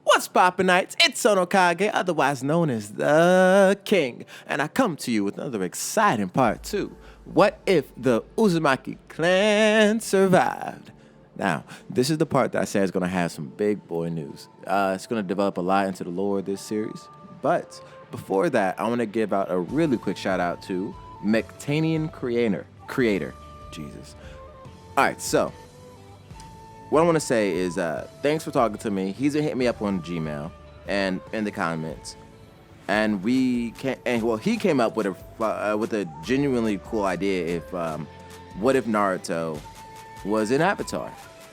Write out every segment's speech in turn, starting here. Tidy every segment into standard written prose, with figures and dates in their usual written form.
What's poppin' nights? It's OnoKage, otherwise known as the King, and I come to you with another exciting part 2. What if the Uzumaki clan survived? Now, this is the part that I say is going to have some big boy news. It's going to develop a lot into the lore of this series, but before that, I want to give out a really quick shout out to Mectanian Creator. Jesus. All right, so what I want to say is thanks for talking to me. He's hit me up on Gmail and in the comments, and he came up with a genuinely cool idea. What if Naruto was an avatar?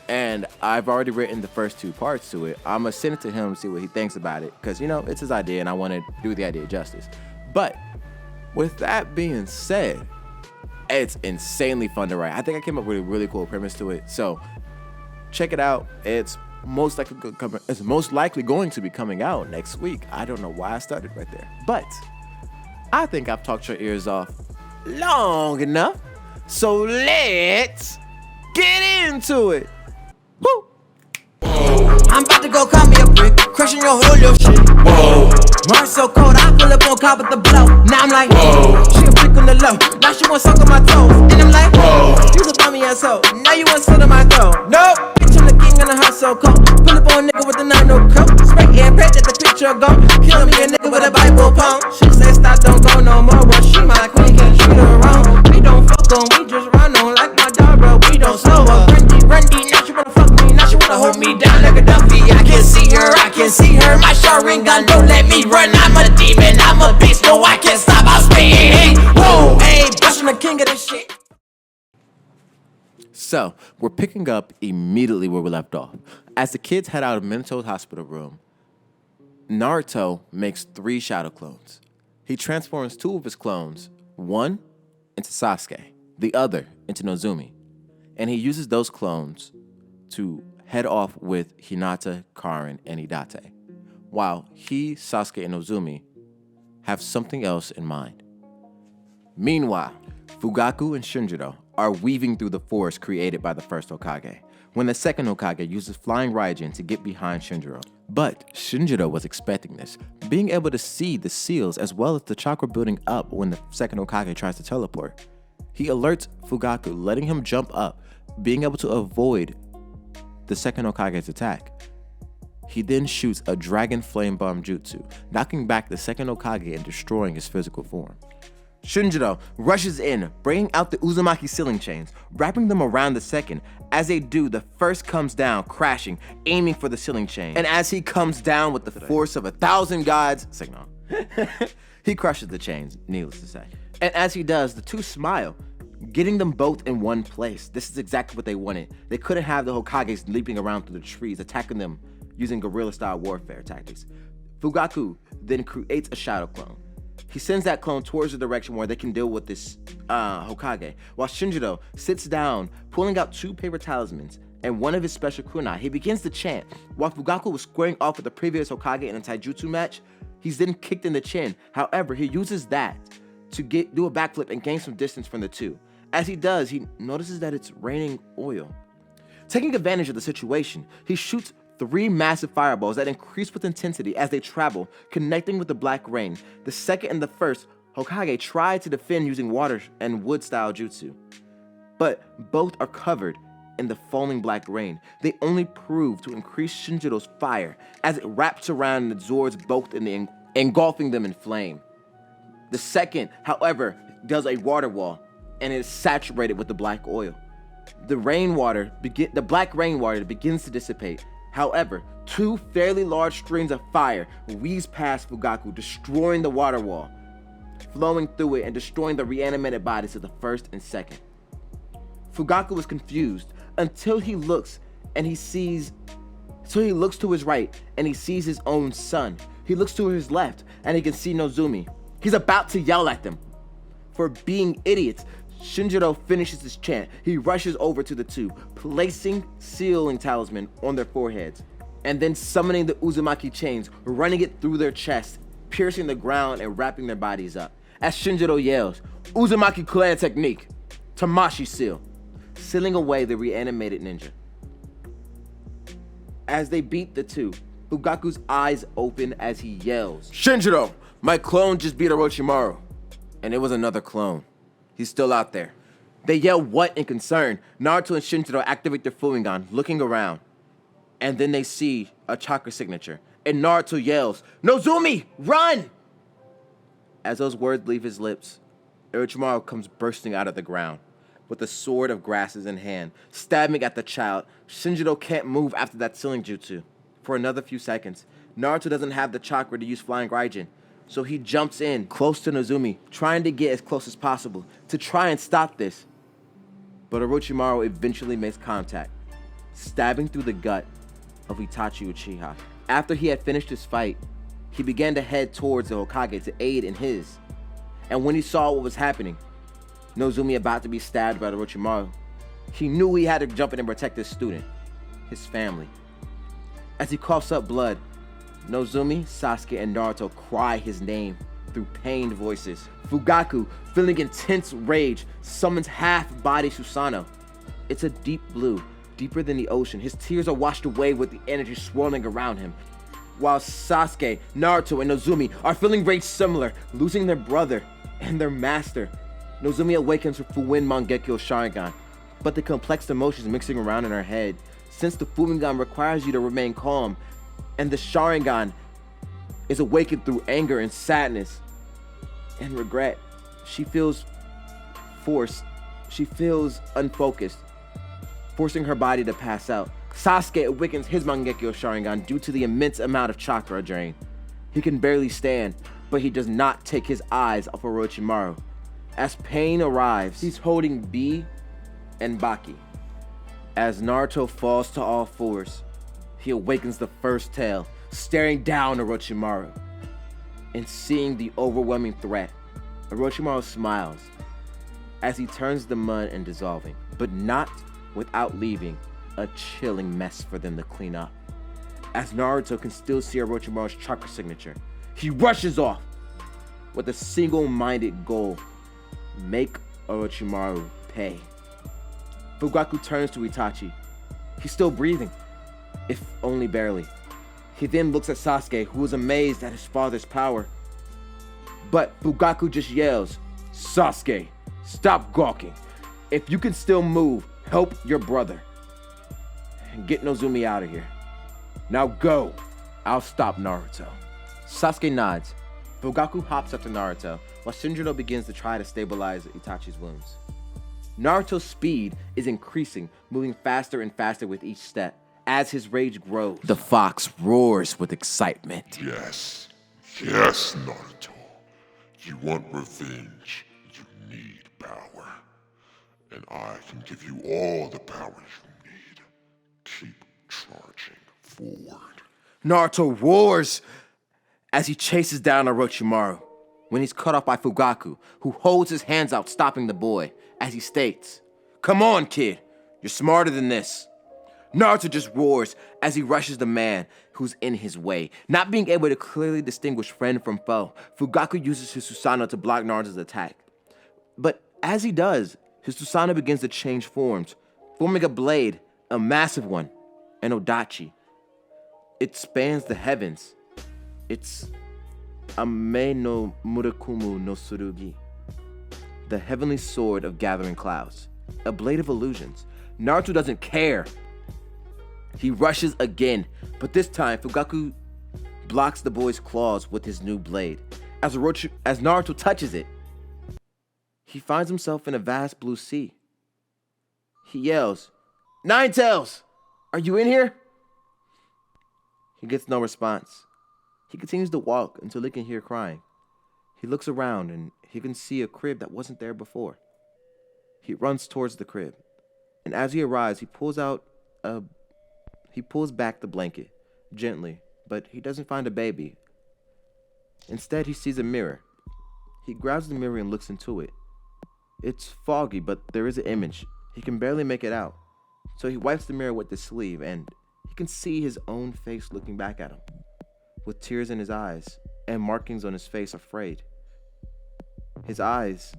And I've already written the first 2 parts to it. I'm gonna send it to him, see what he thinks about it, because it's his idea, and I want to do the idea justice. But with that being said, it's insanely fun to write. I think I came up with a really cool premise to it. So check it out. It's most likely going to be coming out next week. I don't know why I started right there, but I think I've talked your ears off long enough. So let's get into it. Woo! I'm about to go cut me a brick, crushing your whole little shit. Whoa. Mars so cold, I pull up on cop with the blow. Now I'm like, whoa. She a brick on the low. Now she wanna suck on my toes. And I'm like, whoa. You a bummy asshole. Now you wanna sit on my toe. Nope. Bitch, I'm the king in the house so cold. Pull up on a nigga with a 9 coat. Spray air, pray that the picture go. Kill me a nigga with a Bible poem. She say stop, don't go no more. Well, she my queen, can't treat her wrong. We don't fuck on, we just run on like my dog, bro. We don't slow up. Rundy, now she wanna fuck me. Now she wanna hold me down like a Duffy. I can see her. My shotgun gun don't let me run. I'm a demon, I'm a beast. No, I can't stop. I'll spin. Whoa, hey, bitch, I'm the king of this shit. So we're picking up immediately where we left off. As the kids head out of Minato's hospital room, Naruto makes 3 shadow clones. He transforms 2 of his clones, one into Sasuke, the other into Nozumi. And he uses those clones to head off with Hinata, Karin, and Hidate, while he, Sasuke, and Nozumi have something else in mind. Meanwhile, Fugaku and Shinjiro are weaving through the forest created by the first Hokage, when the second Hokage uses flying Raijin to get behind Shinjiro. But Shinjiro was expecting this, being able to see the seals as well as the chakra building up when the second Hokage tries to teleport. He alerts Fugaku, letting him jump up, being able to avoid the second Hokage's attack. He then shoots a dragon flame bomb jutsu, knocking back the second Hokage and destroying his physical form. Shinjiro rushes in, bringing out the Uzumaki ceiling chains, wrapping them around the second. As they do, the first comes down, crashing, aiming for the ceiling chain. And as he comes down with the force of 1,000 gods, he crushes the chains, needless to say. And as he does, the 2 smile, getting them both in one place. This is exactly what they wanted. They couldn't have the Hokages leaping around through the trees, attacking them using guerrilla-style warfare tactics. Fugaku then creates a shadow clone. He sends that clone towards the direction where they can deal with this Hokage, while Shinjiro sits down, pulling out 2 paper talismans and one of his special kunai. He begins to chant. While Fugaku was squaring off with the previous Hokage in a taijutsu match, he's then kicked in the chin. However, he uses that to do a backflip and gain some distance from the 2. As he does, he notices that it's raining oil. Taking advantage of the situation, he shoots 3 massive fireballs that increase with intensity as they travel, connecting with the black rain. The second and the first Hokage tried to defend using water and wood style jutsu, but both are covered in the falling black rain. They only prove to increase Shinjiro's fire as it wraps around and absorbs both engulfing them in flame. The second, however, does a water wall and is saturated with the black oil. The black rainwater begins to dissipate. However, 2 fairly large streams of fire weaves past Fugaku, destroying the water wall, flowing through it and destroying the reanimated bodies of the first and second. Fugaku was confused until he looks to his right and he sees his own son. He looks to his left and he can see Nozumi. He's about to yell at them for being idiots. Shinjiro finishes his chant. He rushes over to the 2, placing sealing talisman on their foreheads, and then summoning the Uzumaki chains, running it through their chests, piercing the ground and wrapping their bodies up. As Shinjiro yells, "Uzumaki clan technique, Tamashi seal," sealing away the reanimated ninja. As they beat the 2, Fugaku's eyes open as he yells, "Shinjiro, my clone just beat Orochimaru." And it was another clone. He's still out there. They yell what in concern. Naruto and Shinjiro activate their Fuingan, looking around. And then they see a chakra signature. And Naruto yells, "Nozumi, run!" As those words leave his lips, Orochimaru comes bursting out of the ground with a sword of grasses in hand, stabbing at the child. Shinjiro can't move after that sealing jutsu. For another few seconds, Naruto doesn't have the chakra to use Flying Raijin, so he jumps in close to Nozumi, trying to get as close as possible to try and stop this. But Orochimaru eventually makes contact, stabbing through the gut of Itachi Uchiha. After he had finished his fight, he began to head towards the Hokage to aid in his. And when he saw what was happening, Nozumi about to be stabbed by Orochimaru, he knew he had to jump in and protect his student, his family. As he coughs up blood, Nozumi, Sasuke, and Naruto cry his name through pained voices. Fugaku, feeling intense rage, summons half-body Susanoo. It's a deep blue, deeper than the ocean. His tears are washed away with the energy swirling around him. While Sasuke, Naruto, and Nozumi are feeling rage similar, losing their brother and their master. Nozumi awakens from Fuin Mangekyo Sharingan, but the complex emotions mixing around in her head, since the Fuingan requires you to remain calm, and the Sharingan is awakened through anger and sadness and regret. She feels forced. She feels unfocused, forcing her body to pass out. Sasuke awakens his Mangekyo Sharingan due to the immense amount of chakra drain. He can barely stand, but he does not take his eyes off Orochimaru. As pain arrives, he's holding B and Baki. As Naruto falls to all fours, he awakens the first tail, staring down Orochimaru. And seeing the overwhelming threat, Orochimaru smiles as he turns the mud and dissolving, but not without leaving a chilling mess for them to clean up. As Naruto can still see Orochimaru's chakra signature, he rushes off with a single-minded goal: make Orochimaru pay. Fugaku turns to Itachi. He's still breathing, if only barely. He then looks at Sasuke, who is amazed at his father's power. But Fugaku just yells, "Sasuke, stop gawking. If you can still move, help your brother. And get Nozumi out of here. Now go. I'll stop Naruto." Sasuke nods. Fugaku hops up to Naruto, while Shinjiro begins to try to stabilize Itachi's wounds. Naruto's speed is increasing, moving faster and faster with each step. As his rage grows, the fox roars with excitement. Yes, yes, Naruto. You want revenge, you need power. And I can give you all the power you need. Keep charging forward. Naruto roars as he chases down Orochimaru, when he's cut off by Fugaku, who holds his hands out, stopping the boy, as he states, "Come on, kid. You're smarter than this." Naruto just roars as he rushes the man who's in his way. Not being able to clearly distinguish friend from foe, Fugaku uses his Susanoo to block Naruto's attack. But as he does, his Susanoo begins to change forms, forming a blade, a massive one, an Odachi. It spans the heavens. It's Ame no Murakumu no Tsurugi, the heavenly sword of gathering clouds, a blade of illusions. Naruto doesn't care. He rushes again, but this time Fugaku blocks the boy's claws with his new blade. As Naruto touches it, he finds himself in a vast blue sea. He yells, "Nine Tails, are you in here?" He gets no response. He continues to walk until he can hear crying. He looks around and he can see a crib that wasn't there before. He runs towards the crib, and as he arrives, he pulls back the blanket gently, but he doesn't find a baby. Instead, he sees a mirror. He grabs the mirror and looks into it. It's foggy, but there is an image. He can barely make it out. So he wipes the mirror with his sleeve, and he can see his own face looking back at him, with tears in his eyes and markings on his face, afraid. His eyes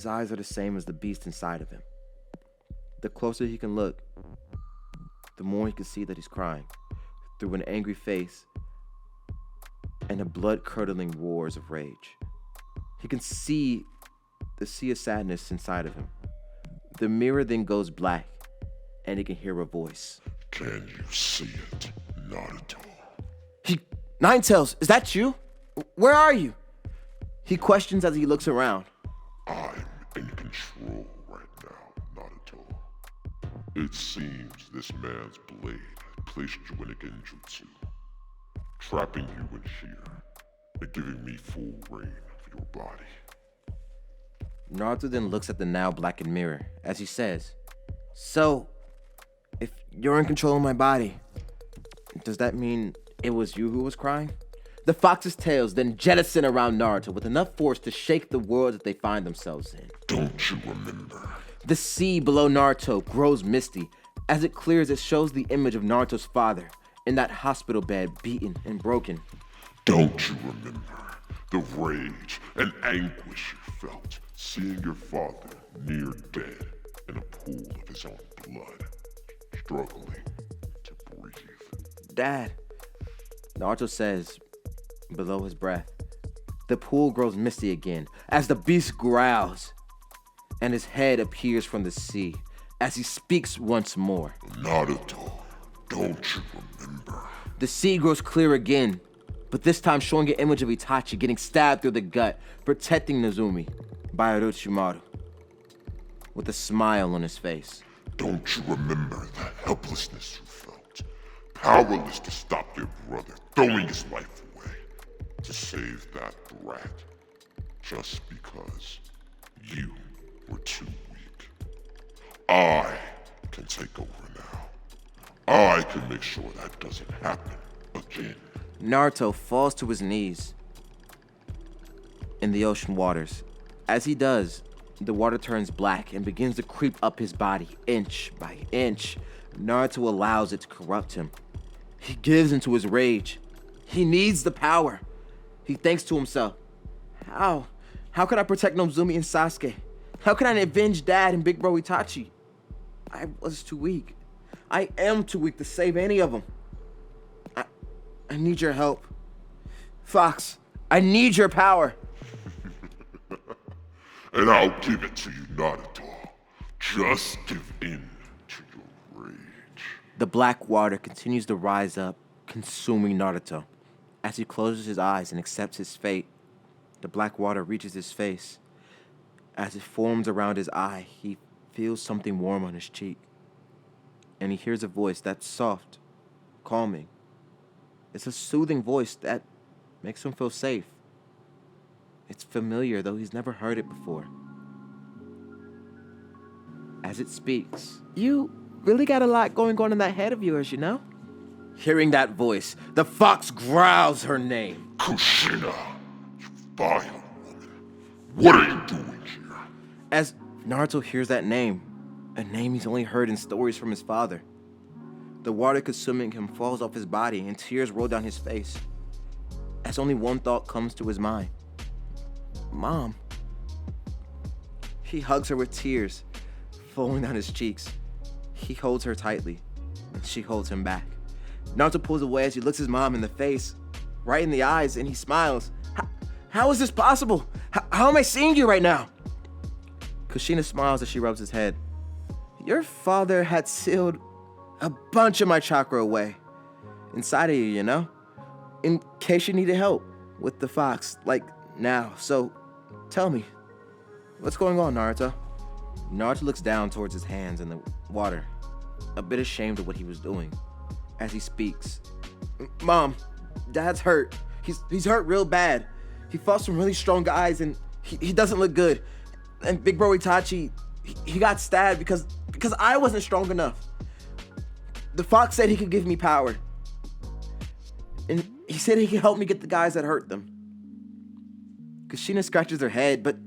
are the same as the beast inside of him. The closer he can look, the more he can see that he's crying. through an angry face and a blood-curdling roars of rage. He can see the sea of sadness inside of him. The mirror then goes black, and he can hear a voice. Can you see it, Naruto? Ninetales, is that you? Where are you? He questions as he looks around. I'm in control right now, Naruto. It seems this man's blade placed you in a Genjutsu, trapping you in here and giving me full reign of your body. Naruto then looks at the now blackened mirror as he says, "So, if you're in control of my body, does that mean it was you who was crying?" The fox's tails then jettison around Naruto with enough force to shake the world that they find themselves in. Don't you remember? The sea below Naruto grows misty. As it clears, it shows the image of Naruto's father in that hospital bed, beaten and broken. Don't you remember the rage and anguish you felt seeing your father near dead in a pool of his own blood, struggling to breathe? "Dad," Naruto says below his breath. The pool grows misty again as the beast growls, and his head appears from the sea as he speaks once more. Naruto, don't you remember? The sea grows clear again, but this time showing an image of Itachi getting stabbed through the gut, protecting Nezumi by Orochimaru, with a smile on his face. Don't you remember the helplessness you felt, powerless to stop your brother throwing his life away to save that brat, just because you were too weak? I can take over now. I can make sure that doesn't happen again. Naruto falls to his knees in the ocean waters. As he does, the water turns black and begins to creep up his body inch by inch. Naruto allows it to corrupt him. He gives into his rage. He needs the power. He thinks to himself, How? How could I protect Nozumi and Sasuke? How can I avenge Dad and Big Bro Itachi? I was too weak. I am too weak to save any of them. I need your help. Fox, I need your power. And I'll give it to you, Naruto. Just give in to your rage. The black water continues to rise up, consuming Naruto. As he closes his eyes and accepts his fate, the black water reaches his face. As it forms around his eye, he feels something warm on his cheek. And he hears a voice that's soft, calming. It's a soothing voice that makes him feel safe. It's familiar, though he's never heard it before. As it speaks, "You really got a lot going on in that head of yours, you know?" Hearing that voice, the fox growls her name. Kushina, you vile woman. What are you doing here? As Naruto hears that name, a name he's only heard in stories from his father, the water consuming him falls off his body and tears roll down his face. As only one thought comes to his mind. Mom. He hugs her with tears falling down his cheeks. He holds her tightly, and she holds him back. Naruto pulls away as he looks his mom in the face, right in the eyes, and he smiles. How is this possible? How am I seeing you right now? Kushina smiles as she rubs his head. Your father had sealed a bunch of my chakra away inside of you, you know? In case you needed help with the fox, like now. So, tell me, what's going on, Naruto? Naruto looks down towards his hands in the water, a bit ashamed of what he was doing. As he speaks, Mom, Dad's hurt. He's hurt real bad. He fought some really strong guys and he doesn't look good. And Big Bro Itachi, he got stabbed because I wasn't strong enough. The fox said he could give me power. And he said he could help me get the guys that hurt them. Kushina scratches her head, but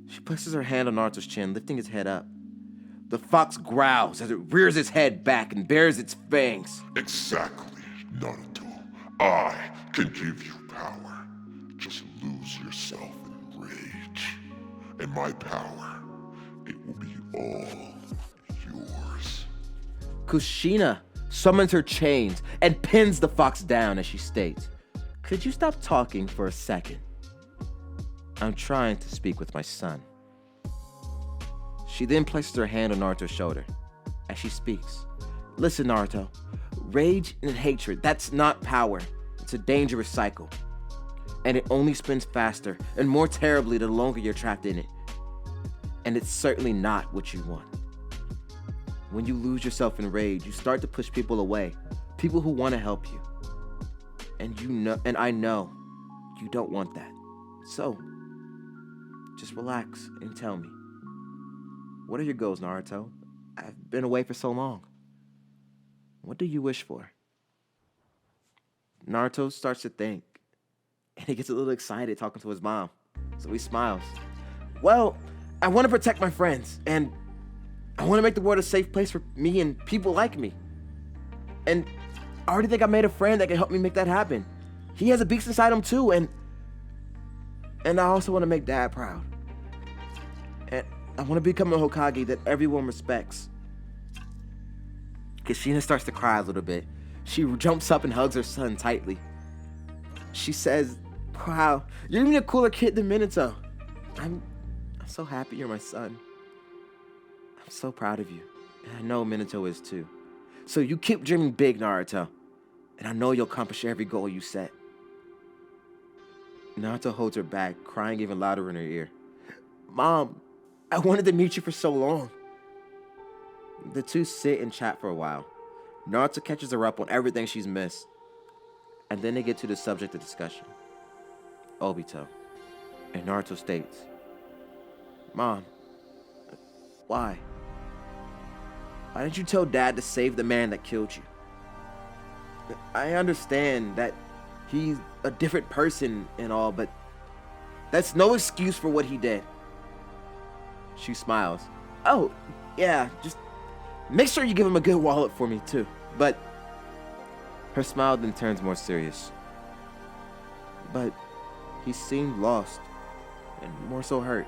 she places her hand on Naruto's chin, lifting his head up. The fox growls as it rears its head back and bares its fangs. Exactly, Naruto. I can give you power. Just lose yourself in rage. And my power, it will be all yours. Kushina summons her chains, and pins the fox down as she states, "Could you stop talking for a second? I'm trying to speak with my son." She then places her hand on Naruto's shoulder as she speaks. "Listen, Naruto, rage and hatred, that's not power. It's a dangerous cycle. And it only spins faster and more terribly the longer you're trapped in it. And it's certainly not what you want. When you lose yourself in rage, you start to push people away, people who want to help you. And I know you don't want that. So, just relax and tell me. What are your goals, Naruto? I've been away for so long. What do you wish for?" Naruto starts to think, and he gets a little excited talking to his mom, so he smiles. "Well, I want to protect my friends, and I want to make the world a safe place for me and people like me. And I already think I made a friend that can help me make that happen. He has a beast inside him too, and I also want to make Dad proud. And I want to become a Hokage that everyone respects." Kushina starts to cry a little bit. She jumps up and hugs her son tightly. She says, "Wow, you're even a cooler kid than Minato. I'm so happy you're my son. I'm so proud of you. And I know Minato is too. So you keep dreaming big, Naruto. And I know you'll accomplish every goal you set." Naruto holds her back, crying even louder in her ear. "Mom, I wanted to meet you for so long." The two sit and chat for a while. Naruto catches her up on everything she's missed. And then they get to the subject of discussion. Obito. And Naruto states, "Mom, why? Why didn't you tell Dad to save the man that killed you? I understand that he's a different person and all, but that's no excuse for what he did." She smiles. "Oh, yeah, just make sure you give him a good wallet for me too." But her smile then turns more serious. "But he seemed lost and more so hurt.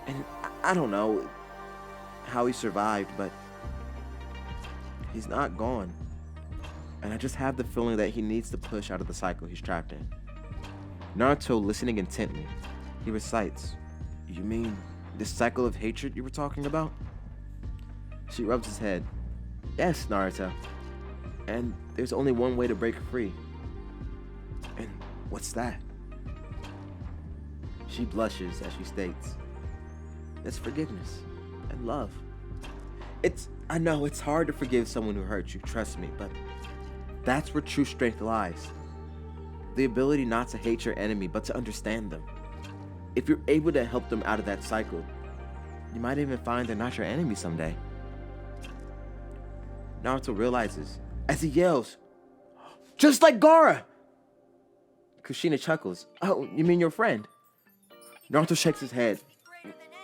And I don't know how he survived, but he's not gone. And I just have the feeling that he needs to push out of the cycle he's trapped in." Naruto, listening intently, he recites, "You mean this cycle of hatred you were talking about?" She rubs his head. "Yes, Naruto. And there's only one way to break free." "And what's that?" She blushes as she states, "It's forgiveness and love. I know it's hard to forgive someone who hurt you, trust me, but that's where true strength lies. The ability not to hate your enemy, but to understand them. If you're able to help them out of that cycle, you might even find they're not your enemy someday." Naruto realizes as he yells, "Just like Gaara!" Kushina chuckles. "Oh, you mean your friend?" Naruto shakes his head.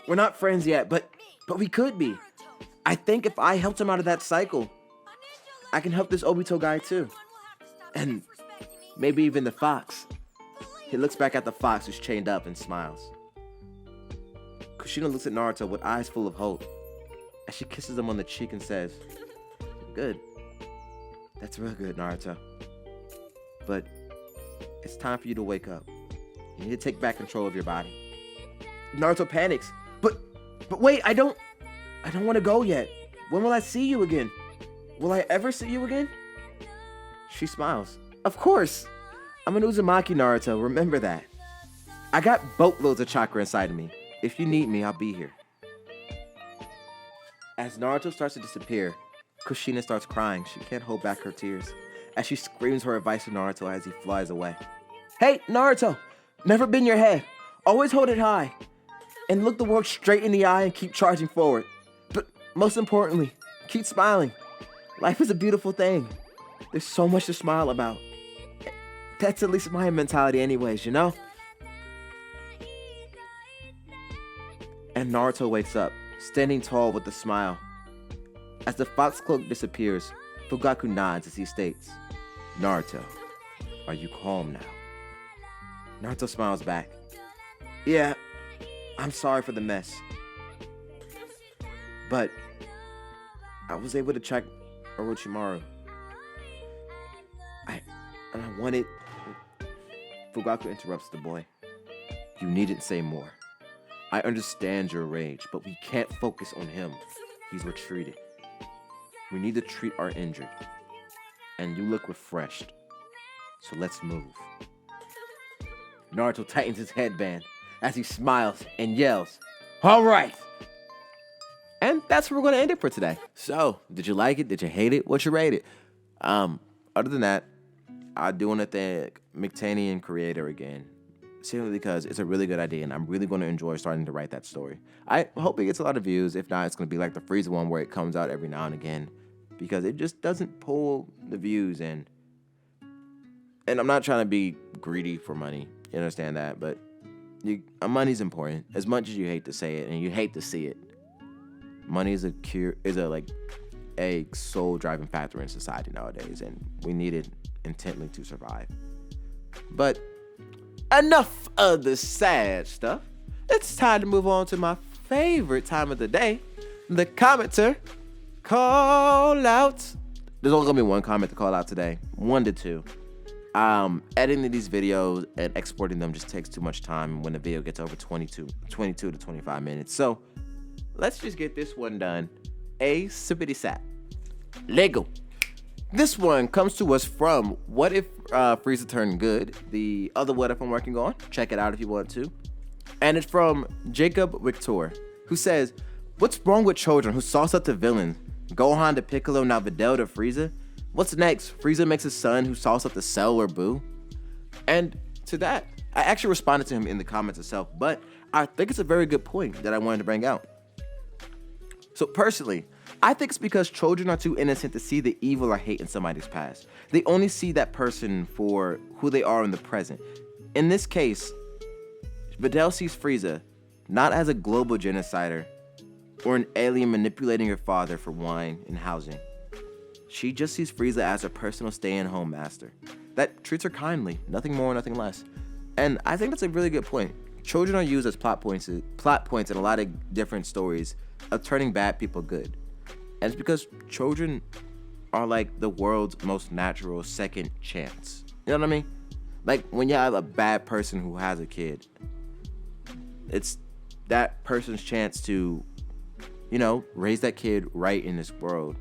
"We're not friends yet, but we could be. I think if I helped him out of that cycle, I can help this Obito guy too. And maybe even the fox." He looks back at the fox who's chained up and smiles. Kushina looks at Naruto with eyes full of hope as she kisses him on the cheek and says, "Good. That's real good, Naruto. But it's time for you to wake up. You need to take back control of your body." Naruto panics. But wait, I don't want to go yet. When will I see you again? Will I ever see you again?" She smiles. "Of course. I'm an Uzumaki, Naruto. Remember that. I got boatloads of chakra inside of me. If you need me, I'll be here." As Naruto starts to disappear, Kushina starts crying. She can't hold back her tears as she screams her advice to Naruto as he flies away. "Hey, Naruto, never bend your head. Always hold it high. And look the world straight in the eye and keep charging forward. But most importantly, keep smiling. Life is a beautiful thing. There's so much to smile about. That's at least my mentality anyways, you know?" And Naruto wakes up, standing tall with a smile. As the fox cloak disappears, Fugaku nods as he states, "Naruto, are you calm now?" Naruto smiles back. "Yeah, I'm sorry for the mess. But I was able to track Orochimaru. I wanted... Fugaku interrupts the boy. You needn't say more. I understand your rage, but we can't focus on him. He's retreated. We need to treat our injured. And you look refreshed. So let's move. Naruto tightens his headband as he smiles and yells, "All right!" And that's where we're going to end it for today. So, did you like it? Did you hate it? What you rate it? Other than that, I do want to thank McTanian creator again. Simply because it's a really good idea, and I'm really going to enjoy starting to write that story. I hope it gets a lot of views. If not, it's going to be like the Frieza one where it comes out every now and again, because it just doesn't pull the views in. And I'm not trying to be greedy for money. You understand that? But money's important. As much as you hate to say it and you hate to see it, money is a sole driving factor in society nowadays, and we need it intently to survive. But enough of the sad stuff. It's time to move on to my favorite time of the day, the commenter call outs. There's only gonna be one comment to call out today, 1 to 2. Editing these videos and exporting them just takes too much time when the video gets over 22 to 25 minutes. So let's just get this one done. A sippity sap. Lego. This one comes to us from What If Frieza Turned Good, the other What If I'm working on. Check it out if you want to. And it's from Jacob Victor, who says, "What's wrong with children who sauce up the villains? Gohan to Piccolo, now Videl to Frieza? What's next? Frieza makes his son who sauce up the Cell or Boo?" And to that, I actually responded to him in the comments itself, but I think it's a very good point that I wanted to bring out. So personally, I think it's because children are too innocent to see the evil or hate in somebody's past. They only see that person for who they are in the present. In this case, Videl sees Frieza not as a global genocider or an alien manipulating her father for wine and housing. She just sees Frieza as a personal stay-at-home master that treats her kindly, nothing more, nothing less. And I think that's a really good point. Children are used as plot points in a lot of different stories of turning bad people good. And it's because children are like the world's most natural second chance. You know what I mean? Like when you have a bad person who has a kid, it's that person's chance to, raise that kid right in this world.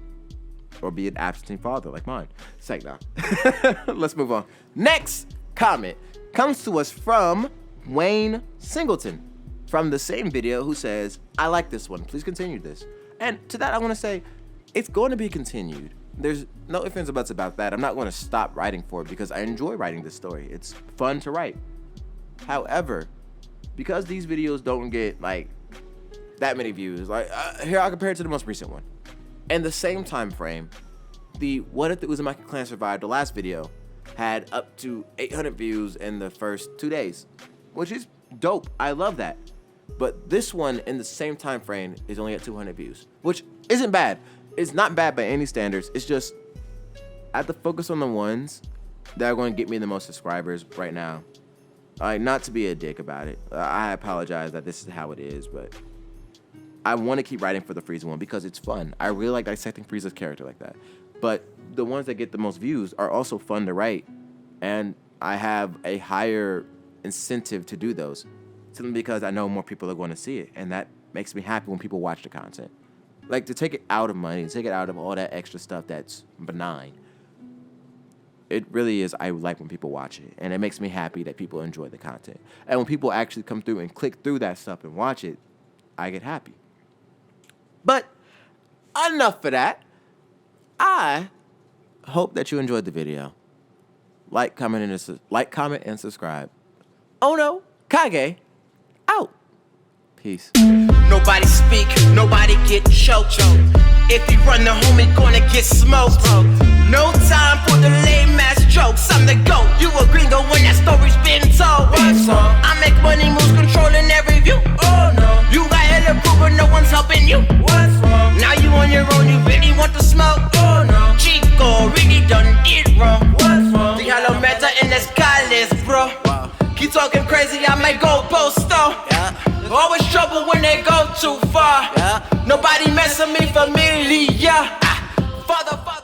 Or be an absentee father like mine. It's like, nah. Let's move on. Next comment comes to us from Wayne Singleton from the same video, who says, "I like this one. Please continue this." And to that, I want to say, it's going to be continued. There's no ifs, ands, or buts about that. I'm not going to stop writing for it because I enjoy writing this story. It's fun to write. However, because these videos don't get that many views, here I'll compare it to the most recent one. In the same time frame, the What If the Uzumaki Clan Survived, the last video, had up to 800 views in the first 2 days, which is dope. I love that. But this one in the same time frame is only at 200 views, which isn't bad. It's not bad by any standards. It's just I have to focus on the ones that are going to get me the most subscribers right now. Not to be a dick about it. I apologize that this is how it is, but I want to keep writing for the Frieza one because it's fun. I really like dissecting Frieza's character like that. But the ones that get the most views are also fun to write, and I have a higher incentive to do those. Simply because I know more people are going to see it, and that makes me happy when people watch the content. Like, to take it out of money, to take it out of all that extra stuff that's benign, it really is, I like when people watch it, and it makes me happy that people enjoy the content. And when people actually come through and click through that stuff and watch it, I get happy. But enough of that. I hope that you enjoyed the video. Like, comment, and subscribe. OnoKage out. Peace. Nobody speak, nobody get choked. If you run the homie, gonna get smoked. No time for the lame ass jokes. I'm the GOAT. You a gringo when that story's been told. I make money moves, controlling every view. Oh no, you got hella proof, but no one's helping you. What's wrong? Now you on your own, you really want to smoke. Oh no, Chico really done did wrong. What's wrong? The hollow meta in the skyliss, bro. Keep talking crazy, I might go posto. Always trouble when they go too far. Nobody mess with me familiar. father.